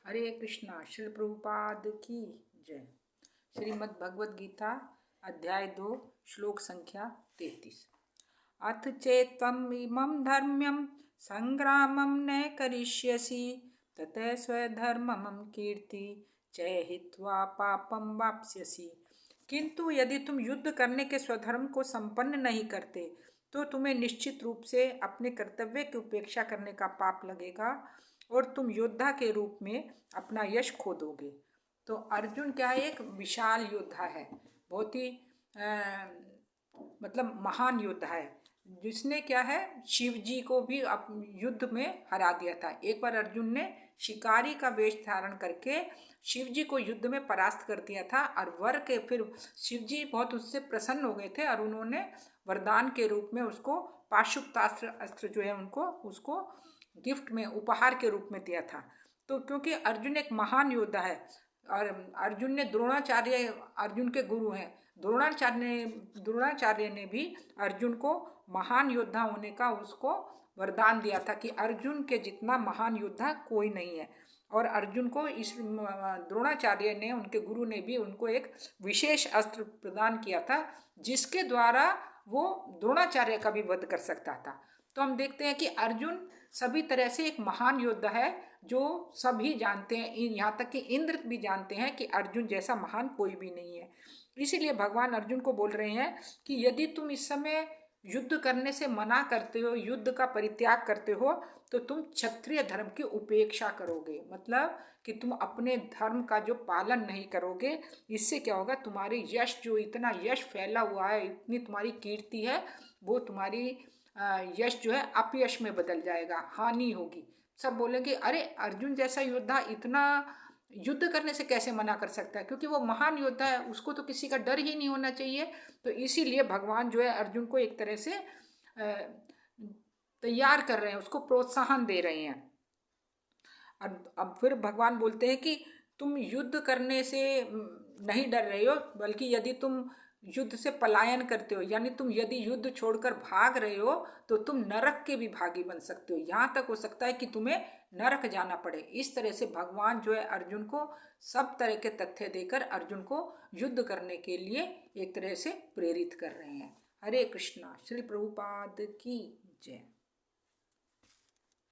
हरे कृष्णा। श्री प्रभुपाद की जय। श्रीमद् भगवद गीता अध्याय 2 श्लोक संख्या 33। अथ चेत्त्वम् इमं धर्म्यं संग्रामं न करिष्यसि ततः स्वधर्मं कीर्ति च हित्वा पापं वाप्स्यसि। किंतु यदि तुम युद्ध करने के स्वधर्म को संपन्न नहीं करते तो तुम्हें निश्चित रूप से अपने कर्तव्य की उपेक्षा करने का पाप लगेगा और तुम योद्धा के रूप में अपना यश खो दोगे। तो अर्जुन क्या है, एक विशाल योद्धा है, बहुत ही मतलब महान योद्धा है, जिसने क्या है शिव जी को भी युद्ध में हरा दिया था। एक बार अर्जुन ने शिकारी का वेश धारण करके शिव जी को युद्ध में परास्त कर दिया था और वर के फिर शिव जी बहुत उससे प्रसन्न हो गए थे और उन्होंने वरदान के रूप में उसको पाशुपतास्त्र अस्त्र जो है उनको उसको गिफ्ट में उपहार के रूप में दिया था। तो क्योंकि अर्जुन एक महान योद्धा है और अर्जुन ने द्रोणाचार्य अर्जुन के गुरु हैं, द्रोणाचार्य ने भी अर्जुन को महान योद्धा होने का उसको वरदान दिया था कि अर्जुन के जितना महान योद्धा कोई नहीं है। और अर्जुन को इस द्रोणाचार्य ने, उनके गुरु ने भी उनको एक विशेष अस्त्र प्रदान किया था जिसके द्वारा वो द्रोणाचार्य का भी वध कर सकता था। तो हम देखते हैं कि अर्जुन सभी तरह से एक महान योद्धा है जो सभी जानते हैं, यहाँ तक कि इंद्र भी जानते हैं कि अर्जुन जैसा महान कोई भी नहीं है। इसीलिए भगवान अर्जुन को बोल रहे हैं कि यदि तुम इस समय युद्ध करने से मना करते हो, युद्ध का परित्याग करते हो, तो तुम क्षत्रिय धर्म की उपेक्षा करोगे। मतलब कि तुम अपने धर्म का जो पालन नहीं करोगे, इससे क्या होगा, तुम्हारी यश जो इतना यश फैला हुआ है, इतनी तुम्हारी कीर्ति है, वो तुम्हारी यश जो है अपयश में बदल जाएगा, हानि होगी। सब बोलेंगे अरे अर्जुन जैसा योद्धा इतना युद्ध करने से कैसे मना कर सकता है, क्योंकि वो महान योद्धा है, उसको तो किसी का डर ही नहीं होना चाहिए। तो इसीलिए भगवान जो है अर्जुन को एक तरह से तैयार कर रहे हैं, उसको प्रोत्साहन दे रहे हैं। अब फिर भगवान बोलते हैं कि तुम युद्ध करने से नहीं डर रहे हो, बल्कि यदि तुम युद्ध से पलायन करते हो, यानी तुम यदि युद्ध छोड़कर भाग रहे हो, तो तुम नरक के भी भागी बन सकते हो। यहाँ तक हो सकता है कि तुम्हें नरक जाना पड़े। इस तरह से भगवान जो है अर्जुन को सब तरह के तथ्य देकर अर्जुन को युद्ध करने के लिए एक तरह से प्रेरित कर रहे हैं। हरे कृष्णा। श्री प्रभुपाद की जय।